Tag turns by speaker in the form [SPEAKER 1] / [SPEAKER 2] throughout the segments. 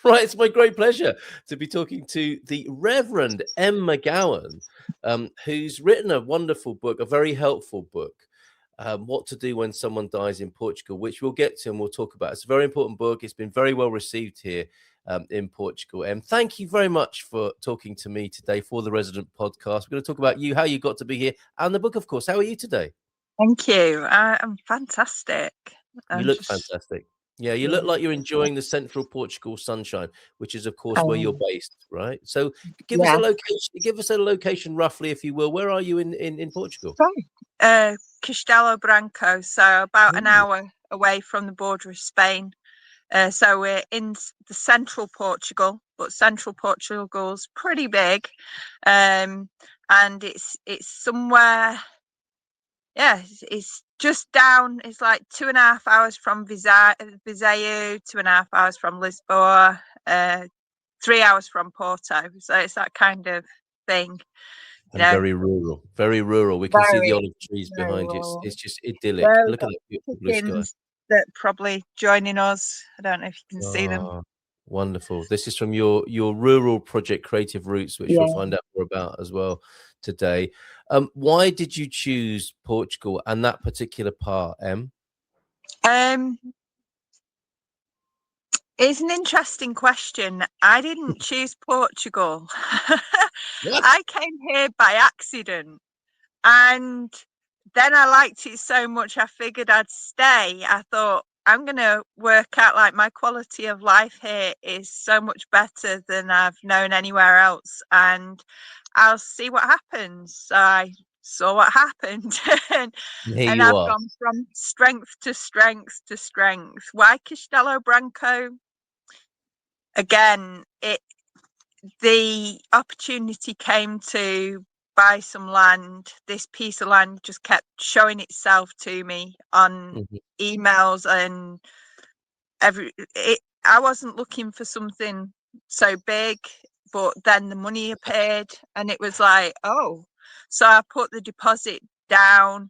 [SPEAKER 1] Right, it's my great pleasure to be talking to the Reverend Em McGowan, who's written a wonderful book, a very helpful book, What to Do When Someone Dies in Portugal, which we'll get to and we'll talk about. It's a very important book. It's been very well received here in Portugal. And thank you very much for talking to me today for the Resident Podcast. We're going to talk about you, how you got to be here, and the book, of course. How are you today?
[SPEAKER 2] Thank you. I'm fantastic.
[SPEAKER 1] You look fantastic. Yeah, you look like you're enjoying the central Portugal sunshine, which is, of course, where you're based, right? So give us a location. Give us a location, roughly, if you will. Where are you in Portugal?
[SPEAKER 2] Castelo Branco, so about an hour away from the border of Spain. So we're in the central Portugal, but central Portugal's pretty big, and it's somewhere. Yeah, it's just down. It's like 2.5 hours from Viseu, 2.5 hours from Lisboa, 3 hours from Porto. So it's that kind of thing.
[SPEAKER 1] And very rural, very rural. We can see the olive trees behind you. It's just idyllic. Look at that beautiful blue sky.
[SPEAKER 2] That probably joining us. I don't know if you can see them.
[SPEAKER 1] Wonderful. This is from your rural project, Creative Rootz, which we'll find out more about as well today. Why did you choose Portugal and that particular part, Em?
[SPEAKER 2] It's an interesting question. I didn't choose Portugal. I came here by accident, and then I liked it so much I figured I'd stay. I thought I'm going to work out, like, my quality of life here is so much better than I've known anywhere else, and I'll see what happens. So I saw what happened. and I've gone from strength to strength to strength. Why Castelo Branco? Again, the opportunity came to buy some land. This piece of land just kept showing itself to me on emails, and I wasn't looking for something so big, but then the money appeared, and it was like, oh. So I put the deposit down,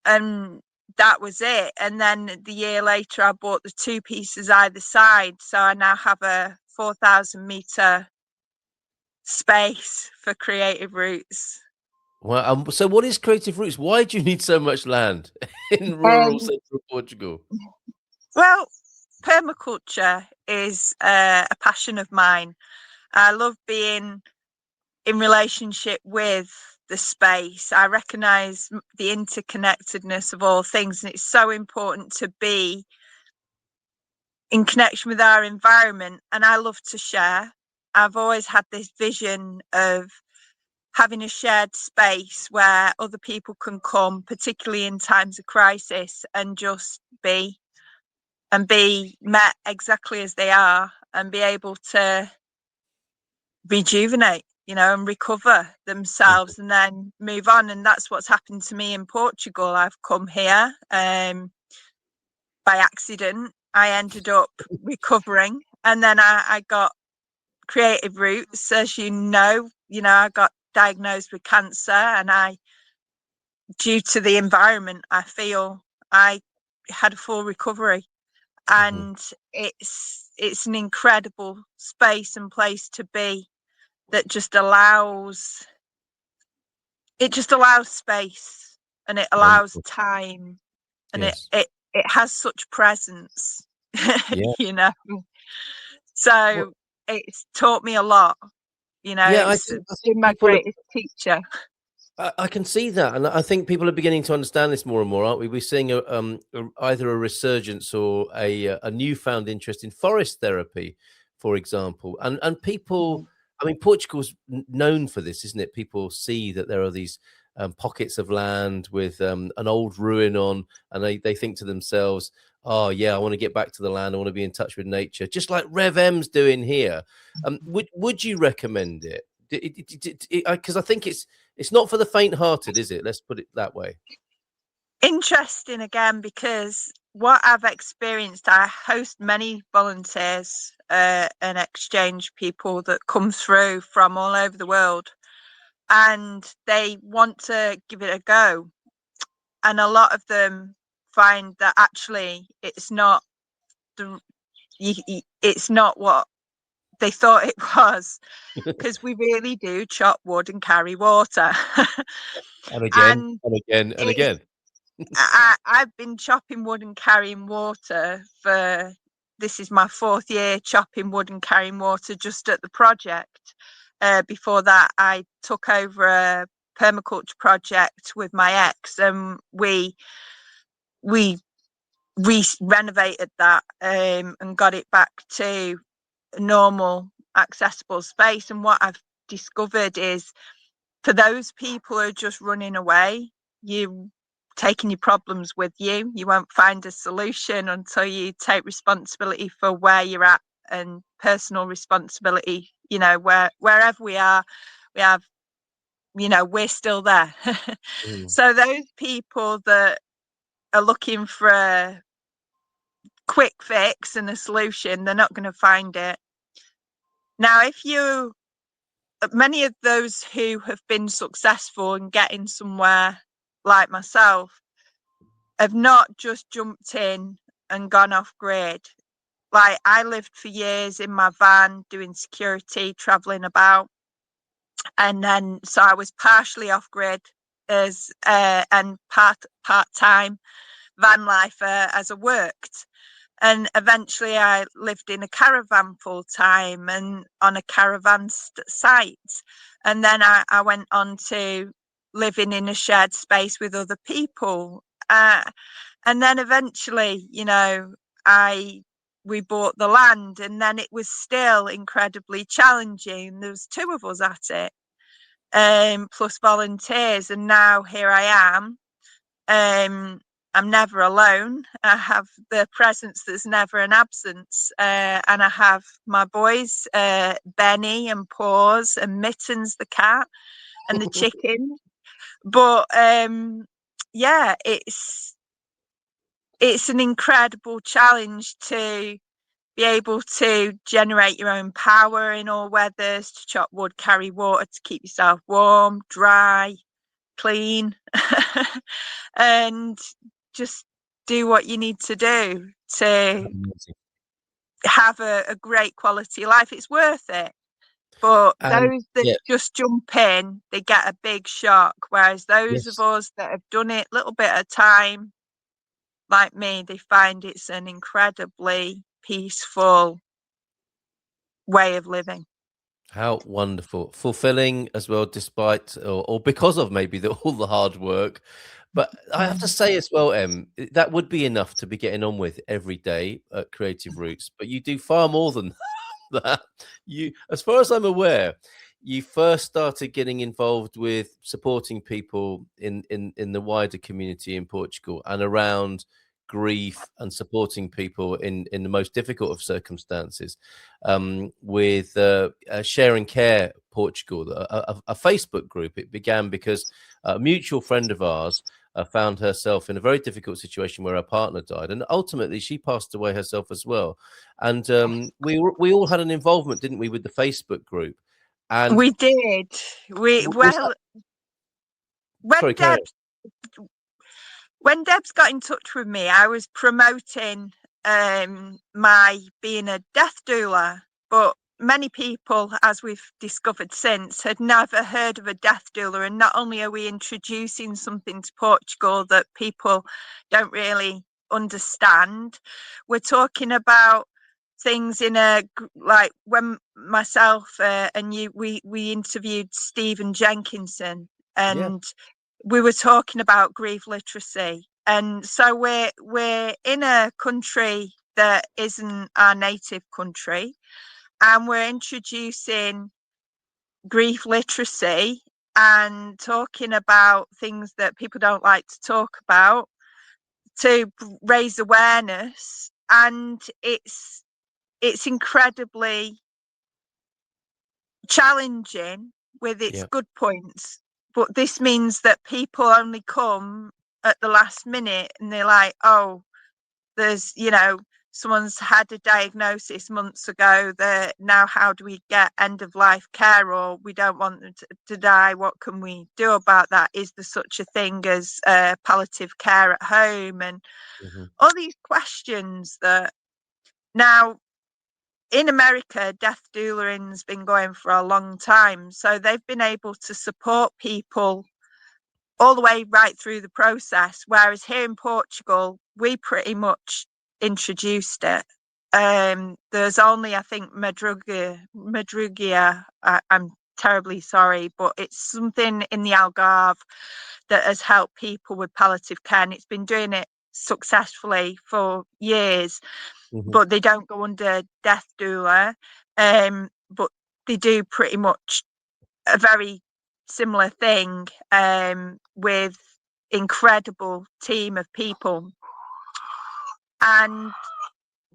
[SPEAKER 2] and that was it. And then the year later, I bought the 2 pieces either side. So I now have a 4,000 meter space for Creative Rootz.
[SPEAKER 1] Well, so what is Creative Rootz? Why do you need so much land in rural central Portugal?
[SPEAKER 2] Well, permaculture is a passion of mine. I love being in relationship with the space. I recognize the interconnectedness of all things, and it's so important to be in connection with our environment. And I love to share. I've always had this vision of having a shared space where other people can come, particularly in times of crisis, and just be met exactly as they are, and be able to rejuvenate, and recover themselves, and then move on. And that's what's happened to me in Portugal. I've come here by accident. I ended up recovering, and then I got Creative Rootz. As you know, I got diagnosed with cancer, and due to the environment, I feel I had a full recovery. And it's an incredible space and place to be, that just allows space, and it allows time, and it has such presence. So it's taught me a lot. It's been my greatest teacher.
[SPEAKER 1] I can see that, and I think people are beginning to understand this more and more, aren't we? We're seeing either a resurgence or a newfound interest in forest therapy, for example, and people. I mean, Portugal's known for this, isn't it? People see that there are these pockets of land with an old ruin on, and they think to themselves, "Oh yeah, I want to get back to the land. I want to be in touch with nature," just like Rev Em's doing here. Would you recommend it? Because I think it's not for the faint-hearted, is it? Let's put it that way.
[SPEAKER 2] Interesting again, because what I've experienced, I host many volunteers and exchange people that come through from all over the world, and they want to give it a go. And a lot of them find that actually it's not what they thought it was, because we really do chop wood and carry water.
[SPEAKER 1] And again,
[SPEAKER 2] And
[SPEAKER 1] and again, and
[SPEAKER 2] it's,
[SPEAKER 1] again.
[SPEAKER 2] I've been chopping wood and carrying water for, this is my 4th year chopping wood and carrying water just at the project. Before that, I took over a permaculture project with my ex, and we renovated that, and got it back to a normal, accessible space. And what I've discovered is, for those people who are just running away, you taking your problems with you. You won't find a solution until you take responsibility for where you're at, and personal responsibility. You know, wherever we are, we have, you know, we're still there. So those people that are looking for a quick fix and a solution, they're not going to find it. Now, many of those who have been successful in getting somewhere, like myself, have not just jumped in and gone off grid. Like, I lived for years in my van doing security, traveling about, and then so I was partially off grid as and part time van lifer as I worked. And eventually I lived in a caravan full time and on a caravan site. And then I went on to living in a shared space with other people. And then eventually, you know, we bought the land, and then it was still incredibly challenging. There was 2 of us at it, plus volunteers. And now here I am. I'm never alone. I have the presence that's never an absence. And I have my boys, Benny and Paws and Mittens the cat and the chicken. But yeah, it's an incredible challenge to be able to generate your own power in all weathers, to chop wood, carry water, to keep yourself warm, dry, clean, and just do what you need to do to have a great quality life. It's worth it. But
[SPEAKER 1] And
[SPEAKER 2] those that
[SPEAKER 1] yeah,
[SPEAKER 2] just jump in, they get a big shock. Whereas those of
[SPEAKER 1] yes.
[SPEAKER 2] us that have done it a little bit at a time, like me, they find it's an incredibly peaceful way of living.
[SPEAKER 1] How wonderful, fulfilling as well, despite or because of maybe all the hard work. But I have to say as well, that would be enough to be getting on with every day at Creative Rootz. But you do far more than that. You, as far as I'm aware, you first started getting involved with supporting people in the wider community in Portugal and around grief and supporting people in the most difficult of circumstances, with Sharing Care Portugal, a Facebook group. It began because a mutual friend of ours found herself in a very difficult situation where her partner died, and ultimately she passed away herself as well. And we all had an involvement, didn't we, with the Facebook group? And
[SPEAKER 2] We did.
[SPEAKER 1] was that, sorry,
[SPEAKER 2] When
[SPEAKER 1] carry
[SPEAKER 2] Deb
[SPEAKER 1] on.
[SPEAKER 2] when Deb's got in touch with me, I was promoting my being a death doula, but many people, as we've discovered since, had never heard of a death doula. And not only are we introducing something to Portugal that people don't really understand, we're talking about things in a, like, when myself and you, we interviewed Stephen Jenkinson,
[SPEAKER 1] Yeah.
[SPEAKER 2] and we were talking about grief literacy. And so we're in a country that isn't our native country, and we're introducing grief literacy and talking about things that people don't like to talk about, to raise awareness. And it's incredibly challenging with its
[SPEAKER 1] Yeah.
[SPEAKER 2] good points. But this means that people only come at the last minute, and they're like, oh, there's, you know, someone's had a diagnosis months ago, that now how do we get end of life care, or we don't want them to die, what can we do about that? Is there such a thing as palliative care at home? And
[SPEAKER 1] Mhm.
[SPEAKER 2] all these questions that, now, in America, death doulaing's been going for a long time, so they've been able to support people all the way right through the process. Whereas here in Portugal, we pretty much introduced it. There's only, I think, Madrugia. I'm terribly sorry, but it's something in the Algarve that has helped people with palliative care, and it's been doing it successfully for years. But they don't go under death doula, but they do pretty much a very similar thing, with incredible team of people. And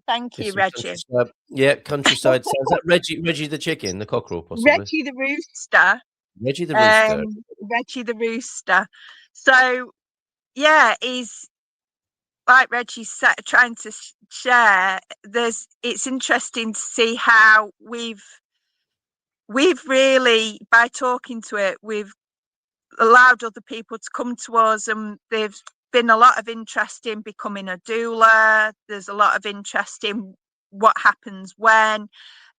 [SPEAKER 2] thank you,
[SPEAKER 1] It's some
[SPEAKER 2] Reggie.
[SPEAKER 1] countryside, yeah, countryside sounds. Is that Reggie the chicken, the cockerel, possibly?
[SPEAKER 2] Reggie the rooster.
[SPEAKER 1] Reggie the rooster.
[SPEAKER 2] Reggie the rooster. So yeah, he's like Reggie said, trying to share. It's interesting to see how we've really, by talking to it, we've allowed other people to come to us, and there's been a lot of interest in becoming a doula. There's a lot of interest in what happens when,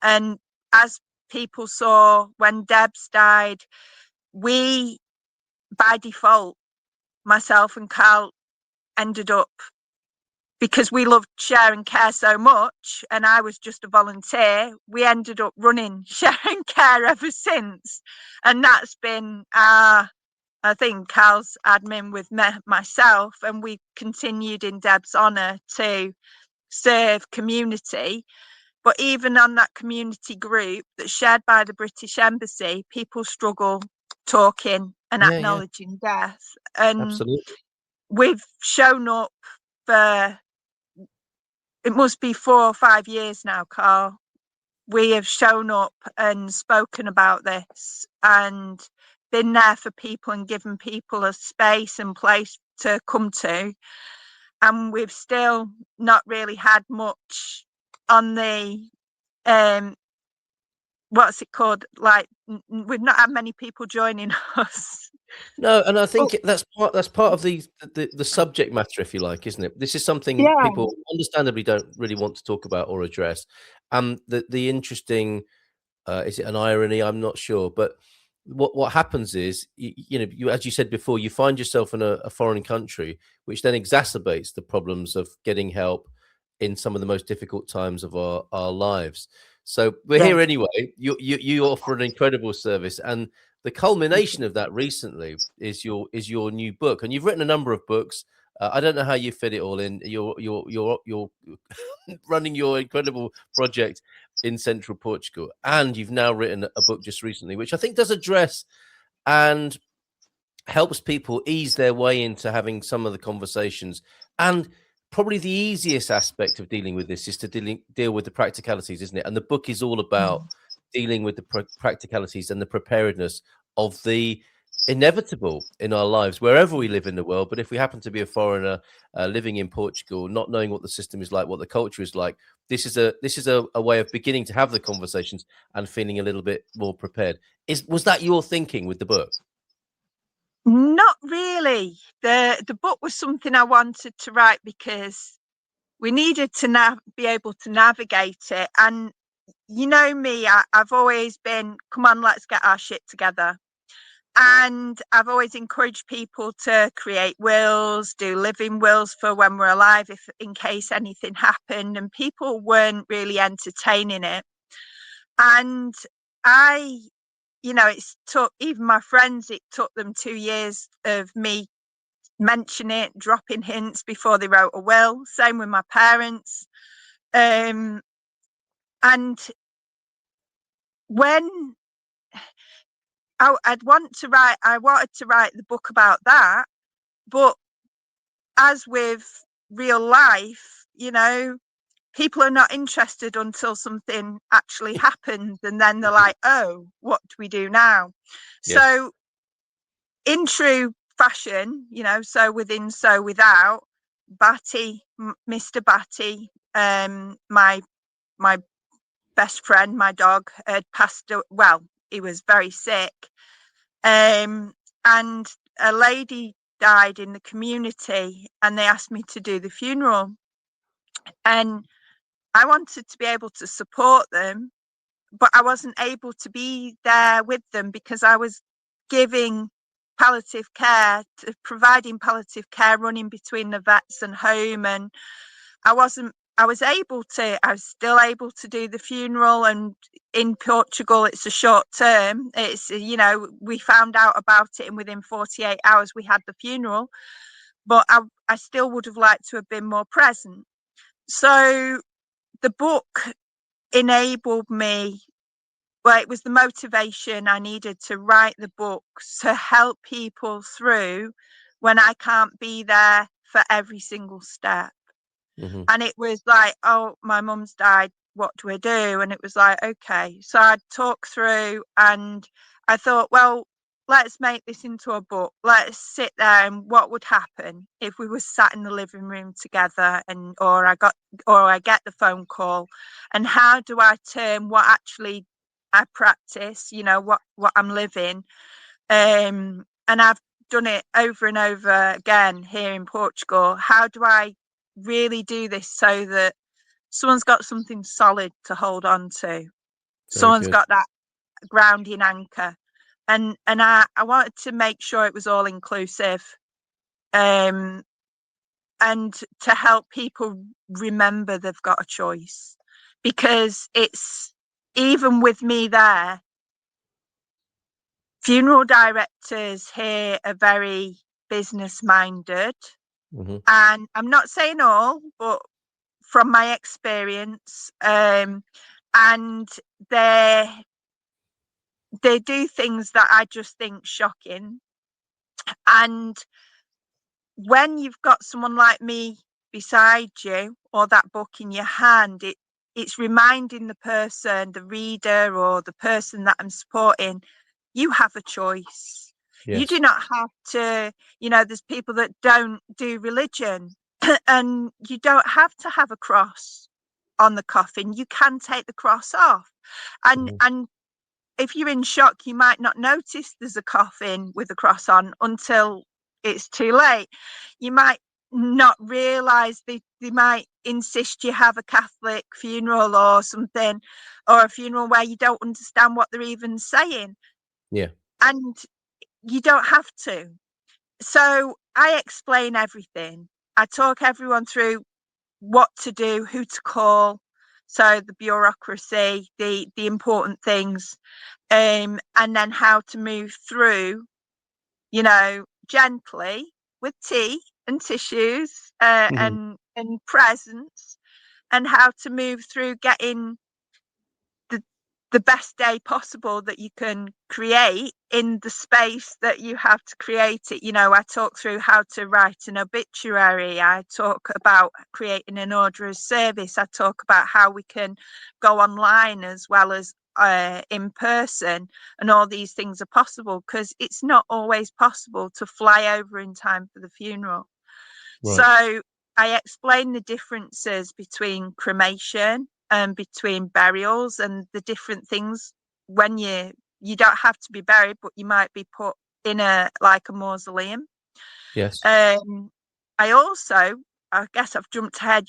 [SPEAKER 2] and as people saw when Debs died, we, by default, myself and Carl, ended up, because we loved share and care so much, and I was just a volunteer, we ended up running share and care ever since. And that's been our, I think, Carl's admin with myself, and we continued in Deb's honour to serve community. But even on that community group that's shared by the British Embassy, people struggle talking and
[SPEAKER 1] Yeah,
[SPEAKER 2] acknowledging death. And
[SPEAKER 1] absolutely.
[SPEAKER 2] we've shown up for, it must be 4 or 5 years now, Carl. We have shown up and spoken about this and been there for people and given people a space and place to come to. And we've still not really had much on the, what's it called? Like, we've not had many people joining us.
[SPEAKER 1] No, and I
[SPEAKER 2] Oh,
[SPEAKER 1] think that's part of the subject matter, if you like, isn't it? This is something
[SPEAKER 2] yeah,
[SPEAKER 1] people understandably don't really want to talk about or address. The interesting, is it an irony? I'm not sure, but what happens is, you as you said before, you find yourself in a foreign country, which then exacerbates the problems of getting help in some of the most difficult times of our lives. So we're
[SPEAKER 2] yeah.
[SPEAKER 1] here anyway. You offer an incredible service, and the culmination of that recently is your new book, and you've written a number of books. I don't know how you fit it all in. You're running your incredible project in central Portugal, and you've now written a book just recently, which I think does address and helps people ease their way into having some of the conversations. And probably the easiest aspect of dealing with this is to deal with the practicalities, isn't it? And the book is all about dealing with the practicalities and the preparedness of the inevitable in our lives wherever we live in the world. But if we happen to be a foreigner living in Portugal, not knowing what the system is like, what the culture is like, this is a way of beginning to have the conversations and feeling a little bit more prepared. Was that your thinking with the book?
[SPEAKER 2] Not really. The book was something I wanted to write because we needed to be able to navigate it. And you know me, I've always been, come on, let's get our shit together. And I've always encouraged people to create wills, do living wills for when we're alive, if in case anything happened. And people weren't really entertaining it. And I, it's took even my friends, it took them 2 years of me mention it, dropping hints before they wrote a will. Same with my parents. And when I wanted to write the book about that, but as with real life, people are not interested until something actually happens, and then they're like, "Oh, what do we do now?"
[SPEAKER 1] Yes.
[SPEAKER 2] So, in true fashion, so within, so without, Mr. Batty, my best friend, my dog, had passed. Well, he was very sick, and a lady died in the community, and they asked me to do the funeral. And I wanted to be able to support them, but I wasn't able to be there with them because I was giving palliative care, providing palliative care, running between the vets and home. And I was still able to do the funeral. And in Portugal, it's a short term. It's, we found out about it and within 48 hours we had the funeral, but I still would have liked to have been more present. So the book enabled me, well, it was the motivation I needed to write the book to help people through when I can't be there for every single step.
[SPEAKER 1] Mm-hmm.
[SPEAKER 2] And it was like, oh, my mum's died, what do I do? And it was like, okay. So I'd talk through, and I thought, well, let's make this into a book. Let's sit there, and what would happen if we were sat in the living room together, and or I get the phone call, and how do I turn what actually I practice, what I'm living. And I've done it over and over again here in Portugal. How do I really do this so that someone's got something solid to hold on to?
[SPEAKER 1] Very
[SPEAKER 2] Someone's
[SPEAKER 1] good.
[SPEAKER 2] got that grounding anchor. And I wanted to make sure it was all inclusive. And to help people remember they've got a choice. Because it's, even with me there, funeral directors here are very business minded.
[SPEAKER 1] Mm-hmm.
[SPEAKER 2] And I'm not saying all, but from my experience, and they they do things that I just think shocking. And when you've got someone like me beside you, or that book in your hand, it's reminding the person, the reader, or the person that I'm supporting, you have a choice. You do
[SPEAKER 1] Yes.
[SPEAKER 2] not have to, there's people that don't do religion, and you don't have to have a cross on the coffin. You can take the cross off. And
[SPEAKER 1] Mm-hmm.
[SPEAKER 2] and if you're in shock, you might not notice there's a coffin with a cross on until it's too late. You might not realize they might insist you have a Catholic funeral or something, or a funeral where you don't understand what they're even saying.
[SPEAKER 1] Yeah.
[SPEAKER 2] And you don't have to. So I explain everything. I talk everyone through what to do, who to call. So the bureaucracy, the important things, and then how to move through, gently, with tea and tissues,
[SPEAKER 1] Mm-hmm.
[SPEAKER 2] and presents, and how to move through getting the the best day possible that you can create in the space that you have to create it. I talk through how to write an obituary. I talk about creating an order of service. I talk about how we can go online as well as in person, and all these things are possible because it's not always possible to fly over in time for the funeral.
[SPEAKER 1] Right.
[SPEAKER 2] So I explain the differences between cremation and between burials, and the different things when you don't have to be buried, but you might be put in a mausoleum.
[SPEAKER 1] Yes.
[SPEAKER 2] Um, I guess I've jumped ahead.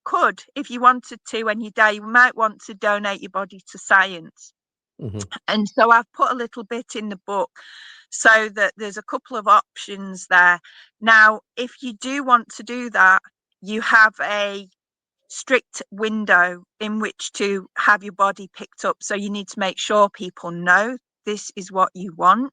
[SPEAKER 2] Could, if you wanted to, when you die, you might want to donate your body to science.
[SPEAKER 1] Mm-hmm.
[SPEAKER 2] And so I've put a little bit in the book so that there's a couple of options there. Now, if you do want to do that, you have a strict window in which to have your body picked up. So you need to make sure people know this is what you want.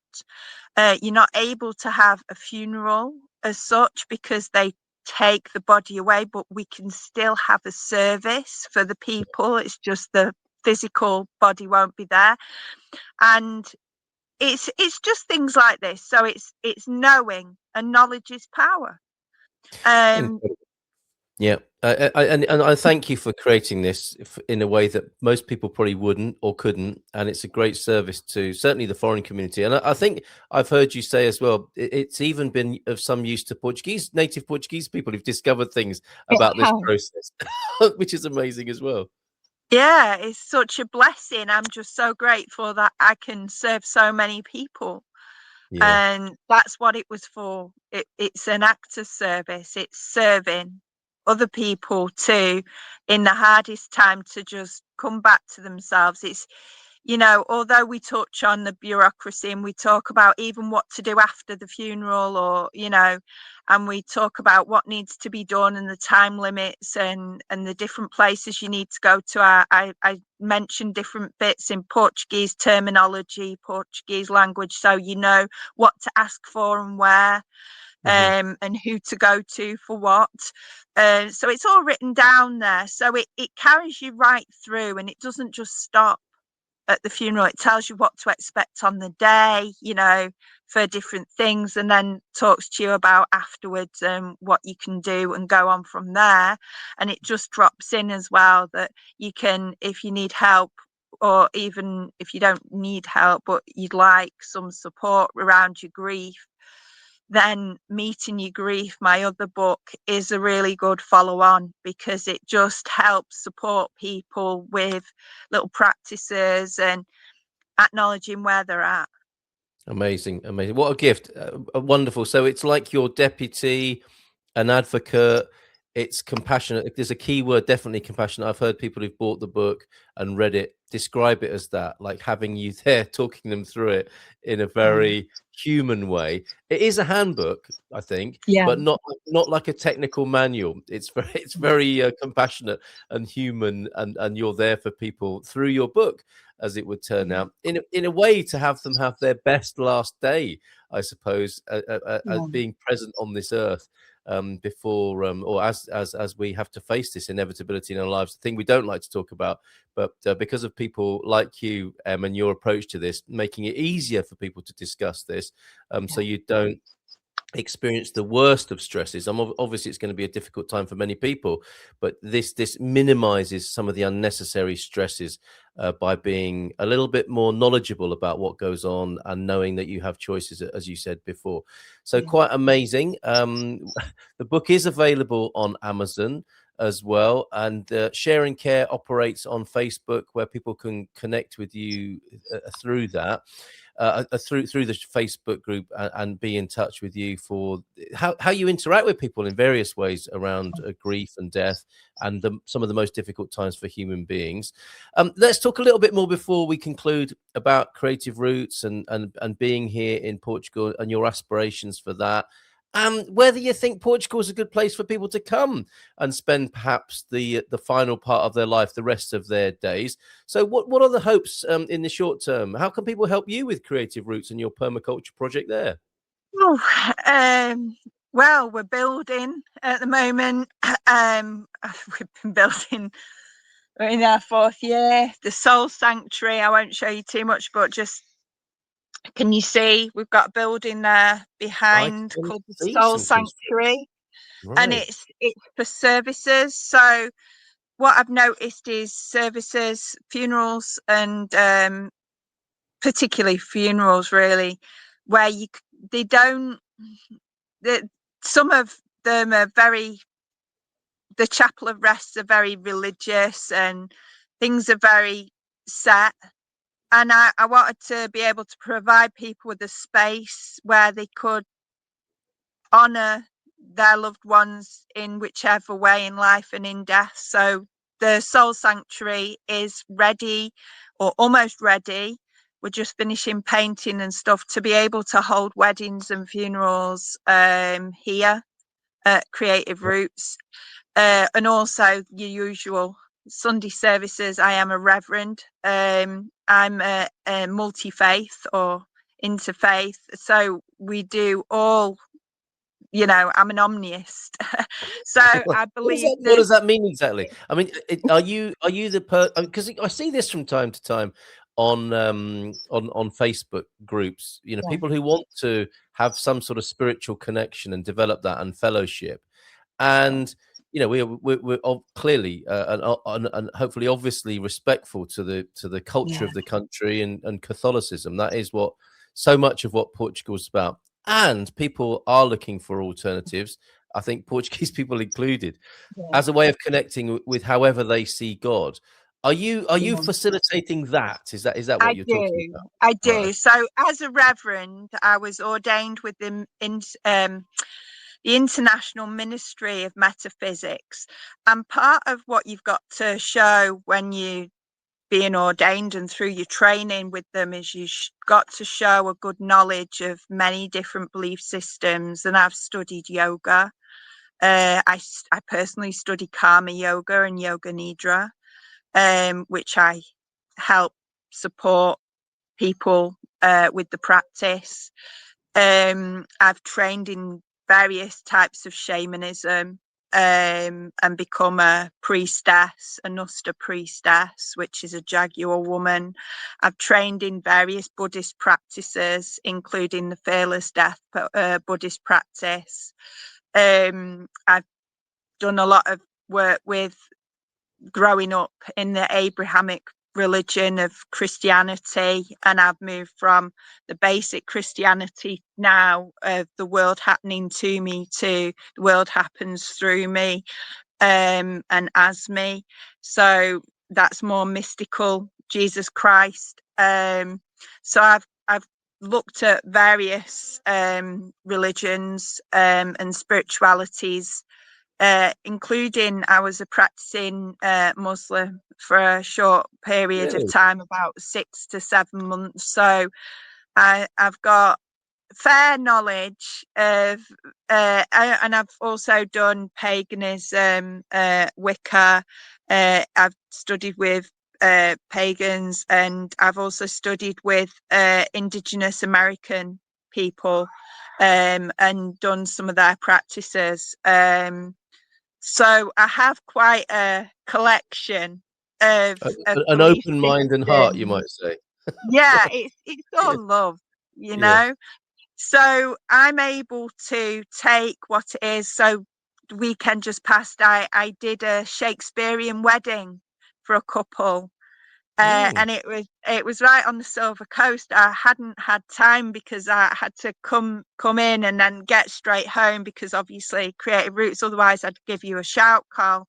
[SPEAKER 2] You're not able to have a funeral as such because they take the body away, but we can still have a service for the people. It's just the physical body won't be there. And it's just things like this. So it's knowing, and knowledge is power. Um,
[SPEAKER 1] Incredible. Yeah, and I thank you for creating this in a way that most people probably wouldn't or couldn't, and it's a great service to certainly the foreign community. And I think I've heard you say as well, it's even been of some use to native Portuguese people who've discovered things about this process, which is amazing as well.
[SPEAKER 2] yeah, it's such a blessing. I'm just so grateful that I can serve so many people.
[SPEAKER 1] Yeah,
[SPEAKER 2] And that's what it was for. It's an act of service. It's serving. other people to, in the hardest time, to just come back to themselves. It's, you know, although we touch on the bureaucracy and we talk about even what to do after the funeral, or, you know, and we talk about what needs to be done and the time limits and the different places you need to go to. I mentioned different bits in Portuguese terminology, Portuguese language, so you know what to ask for and where, and who to go to for what. So it's all written down there. So it carries you right through, and it doesn't just stop at the funeral. It tells you what to expect on the day, you know, for different things, and then talks to you about afterwards and what you can do and go on from there. And it just drops in as well that you can, if you need help, or even if you don't need help but you'd like some support around your grief, then Meeting Your Grief, my other book, is a really good follow on, because it just helps support people with little practices and acknowledging where they're at.
[SPEAKER 1] Amazing, amazing. What a gift. Wonderful. So it's like your deputy, an advocate. It's compassionate. There's a key word, definitely compassionate. I've heard people who've bought the book and read it describe it as that, like having you there, talking them through it in a very human way. It is a handbook, I think,
[SPEAKER 2] Yeah.
[SPEAKER 1] but not like a technical manual. It's very compassionate and human, and you're there for people through your book, as it would turn out, in a way, to have them have their best last day, I suppose, being present on this earth, before or as we have to face this inevitability in our lives, the thing we don't like to talk about, but because of people like you, and your approach to this, making it easier for people to discuss this, so you don't experience the worst of stresses. Obviously it's going to be a difficult time for many people, but this minimizes some of the unnecessary stresses, by being a little bit more knowledgeable about what goes on and knowing that you have choices, as you said before. So quite amazing. The book is available on Amazon as well, and Share and Care operates on Facebook, where people can connect with you through that, through the Facebook group, and be in touch with you for how you interact with people in various ways around grief and death, and some of the most difficult times for human beings. Let's talk a little bit more before we conclude about Creative Rootz and being here in Portugal and your aspirations for that. Whether you think Portugal is a good place for people to come and spend perhaps the final part of their life, the rest of their days. So what are the hopes in the short term? How can people help you with Creative Rootz and your permaculture project there?
[SPEAKER 2] Well, we're building at the moment. We've been building, we're in our 4th year. The Soul Sanctuary, I won't show you too much, but just, can you see we've got a building there behind called the Soul Sanctuary, and it's for services. So what I've noticed is services, funerals, and particularly funerals, really, where they don't, some of them are very, the chapel of rest are very religious and things are very set. And I wanted to be able to provide people with a space where they could honor their loved ones in whichever way in life and in death. So the Soul Sanctuary is ready, or almost ready. We're just finishing painting and stuff to be able to hold weddings and funerals here at Creative Rootz, and also your usual Sunday services. I am a Reverend. I'm a multi-faith or interfaith, so we do all, you know, I'm an omniist. So I believe
[SPEAKER 1] what does that mean exactly? I mean, are you the because I see this from time to time on Facebook groups, you know, people who want to have some sort of spiritual connection and develop that and fellowship, and you know, we're clearly and hopefully obviously respectful to the culture of the country and Catholicism. That is what so much of what Portugal is about, and people are looking for alternatives, I think Portuguese people included, as a way of connecting with however they see God. Are you facilitating that? Is that what you're talking about?
[SPEAKER 2] I do. Right. So as a Reverend, I was ordained with the the International Ministry of Metaphysics. And part of what you've got to show when you being ordained and through your training with them is got to show a good knowledge of many different belief systems. And I've studied yoga. I personally study karma yoga and yoga nidra, which I help support people with the practice. I've trained in various types of shamanism, and become a priestess, a Nusta priestess, which is a Jaguar woman. I've trained in various Buddhist practices, including the Fearless Death Buddhist practice. I've done a lot of work with growing up in the Abrahamic religion of Christianity, and I've moved from the basic Christianity now of the world happening to me to the world happens through me, and as me. So that's more mystical, Jesus Christ. So I've looked at various religions and spiritualities, including I was a practicing Muslim for a short period of
[SPEAKER 1] Really?
[SPEAKER 2] time, about 6 to 7 months. So I've got fair knowledge of, and I've also done paganism, Wicca. I've studied with pagans, and I've also studied with Indigenous American people, and done some of their practices. So I have quite a collection of
[SPEAKER 1] An
[SPEAKER 2] belief
[SPEAKER 1] open mind and heart, you
[SPEAKER 2] systems.
[SPEAKER 1] might say.
[SPEAKER 2] Yeah, it's
[SPEAKER 1] Yeah.
[SPEAKER 2] all love, you
[SPEAKER 1] Yeah.
[SPEAKER 2] know. So I'm able to take what it is. So the weekend just passed, I did a Shakespearean wedding for a couple. And it was right on the Silver Coast. I hadn't had time because I had to come in and then get straight home, because obviously Creative Rootz, otherwise I'd give you a shout, Carl.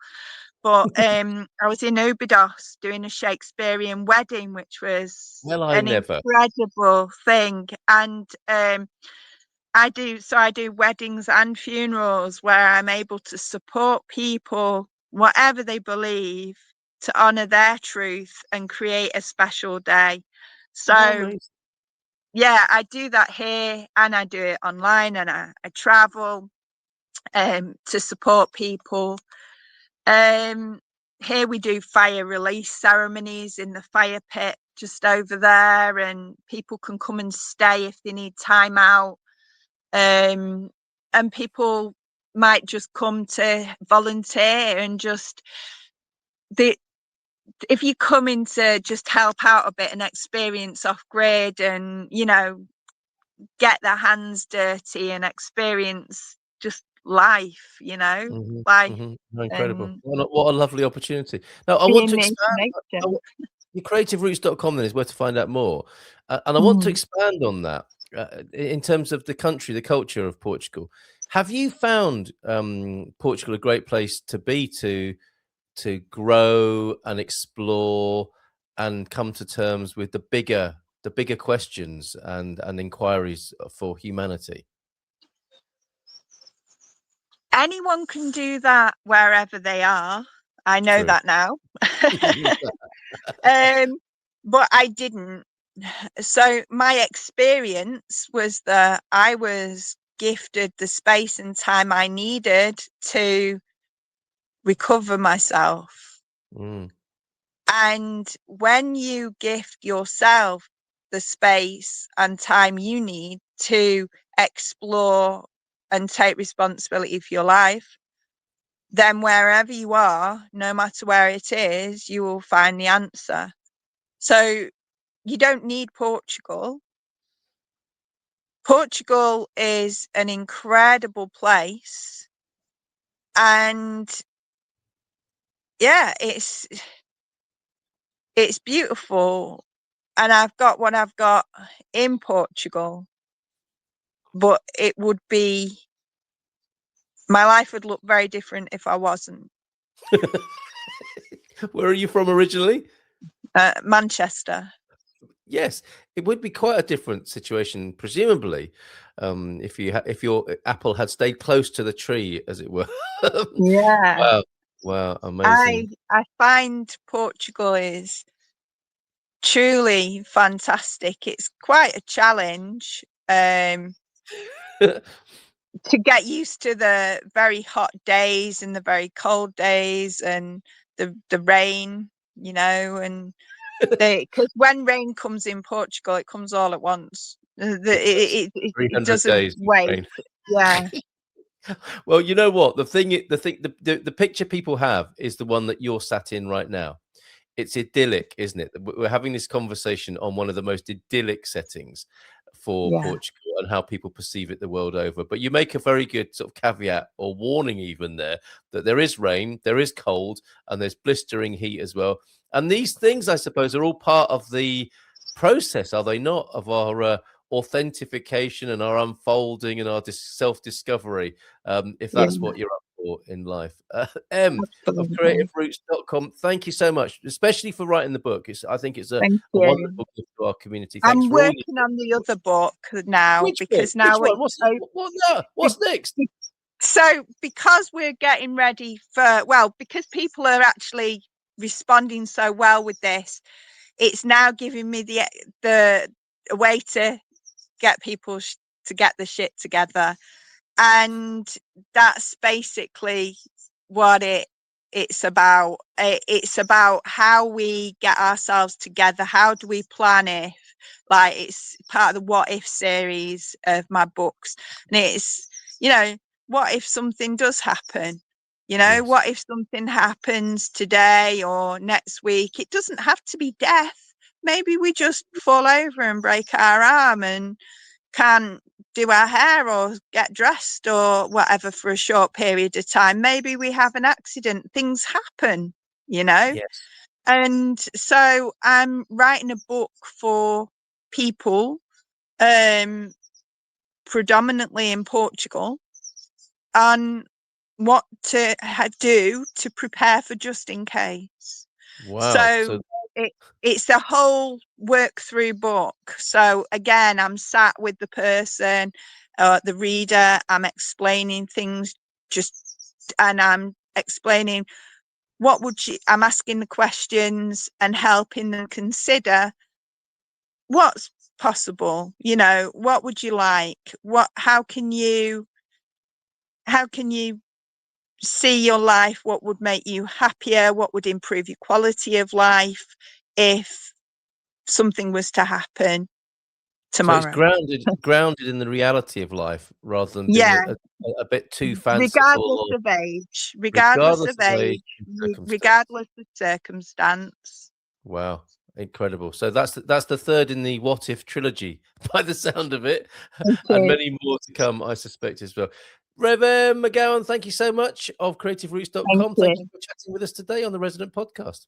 [SPEAKER 2] But I was in Ubidos doing a Shakespearean wedding, which was
[SPEAKER 1] Well, I
[SPEAKER 2] an
[SPEAKER 1] never.
[SPEAKER 2] incredible thing. And I do weddings and funerals where I'm able to support people, whatever they believe, to honor their truth and create a special day.
[SPEAKER 1] Oh,
[SPEAKER 2] So
[SPEAKER 1] amazing.
[SPEAKER 2] yeah, I do that here, and I do it online, and I travel to support people. Here we do fire release ceremonies in the fire pit just over there, and people can come and stay if they need time out. And people might just come to volunteer, and just if you come in to just help out a bit and experience off grid, and get their hands dirty and experience just life, life
[SPEAKER 1] Incredible.
[SPEAKER 2] and
[SPEAKER 1] What a lovely opportunity. Now, I want
[SPEAKER 2] being
[SPEAKER 1] to
[SPEAKER 2] near to
[SPEAKER 1] expand.
[SPEAKER 2] nature.
[SPEAKER 1] Your creativeroots.com then is where to find out more. And I want to
[SPEAKER 2] Mm.
[SPEAKER 1] expand on that in terms of the country, the culture of Portugal. Have you found Portugal a great place to be, to grow and explore and come to terms with the bigger questions and inquiries for humanity?
[SPEAKER 2] Anyone can do that wherever they are. I know
[SPEAKER 1] True.
[SPEAKER 2] that now. But I didn't. So my experience was that I was gifted the space and time I needed to recover myself.
[SPEAKER 1] Mm.
[SPEAKER 2] And when you gift yourself the space and time you need to explore and take responsibility for your life, then wherever you are, no matter where it is, you will find the answer. So you don't need Portugal. Portugal is an incredible place. And yeah, it's beautiful. And I've got what I've got in Portugal, but it would be, my life would look very different if I wasn't.
[SPEAKER 1] Where are you from originally?
[SPEAKER 2] Manchester.
[SPEAKER 1] Yes, it would be quite a different situation, presumably, if your apple had stayed close to the tree, as it were.
[SPEAKER 2] Yeah.
[SPEAKER 1] Wow, wow, amazing.
[SPEAKER 2] I find Portugal is truly fantastic. It's quite a challenge to get used to the very hot days and the very cold days and the rain, you know, and because when rain comes in Portugal, it comes all at once.
[SPEAKER 1] It does.
[SPEAKER 2] It
[SPEAKER 1] 300
[SPEAKER 2] doesn't
[SPEAKER 1] days of
[SPEAKER 2] wait.
[SPEAKER 1] rain.
[SPEAKER 2] Yeah,
[SPEAKER 1] Well, you know what? The picture people have is the one that you're sat in right now. It's idyllic, isn't it? We're having this conversation on one of the most idyllic settings for
[SPEAKER 2] yeah,
[SPEAKER 1] Portugal and how people perceive it the world over. But you make a very good sort of caveat or warning even there that there is rain, there is cold, and there's blistering heat as well. And these things, I suppose, are all part of the process, are they not, of our authentication and our unfolding and our self-discovery, if
[SPEAKER 2] yeah,
[SPEAKER 1] that's what you're up for in life. Of
[SPEAKER 2] absolutely.
[SPEAKER 1] creativeroots.com. Thank you so much, especially for writing the book. I think it's a
[SPEAKER 2] Thank you.
[SPEAKER 1] wonderful gift to our community. Thanks
[SPEAKER 2] I'm
[SPEAKER 1] for all your
[SPEAKER 2] working on the other book now
[SPEAKER 1] Which book?
[SPEAKER 2] because
[SPEAKER 1] Which
[SPEAKER 2] now
[SPEAKER 1] one?
[SPEAKER 2] it's
[SPEAKER 1] What's next?
[SPEAKER 2] so because we're getting ready for, well, because people are actually responding so well with this, it's now giving me the a way to get people to get the shit together, and that's basically what it's about. It's about how we get ourselves together. How do we plan if, like, it's part of the what if series of my books, and it's, you know, what if something does happen, you know,
[SPEAKER 1] Yes.
[SPEAKER 2] what if something happens today or next week? It doesn't have to be death. Maybe we just fall over and break our arm and can't do our hair or get dressed or whatever for a short period of time. Maybe we have an accident. Things happen, you know?
[SPEAKER 1] Yes.
[SPEAKER 2] And so I'm writing a book for people, predominantly in Portugal, on what to do to prepare for just in case.
[SPEAKER 1] Wow.
[SPEAKER 2] So
[SPEAKER 1] So
[SPEAKER 2] it's a whole work through book. So again, I'm sat with the person, the reader, I'm explaining things, and I'm explaining I'm asking the questions and helping them consider what's possible, you know, what would you like? How can you see your life? What would make you happier? What would improve your quality of life if something was to happen
[SPEAKER 1] it's
[SPEAKER 2] tomorrow?
[SPEAKER 1] grounded in the reality of life rather than being
[SPEAKER 2] Yeah,
[SPEAKER 1] a bit too fanciful or
[SPEAKER 2] regardless
[SPEAKER 1] regardless
[SPEAKER 2] of
[SPEAKER 1] of age
[SPEAKER 2] age,
[SPEAKER 1] and circumstance.
[SPEAKER 2] regardless of circumstance.
[SPEAKER 1] Wow. Incredible. So that's the third in the What If trilogy by the sound of it,
[SPEAKER 2] It
[SPEAKER 1] and
[SPEAKER 2] is.
[SPEAKER 1] many more to come, I suspect, as well. Rev Em McGowan, thank you so much of
[SPEAKER 2] Thank
[SPEAKER 1] creativeroots.com. Thank you
[SPEAKER 2] you.
[SPEAKER 1] for chatting with us today on the Resident Podcast.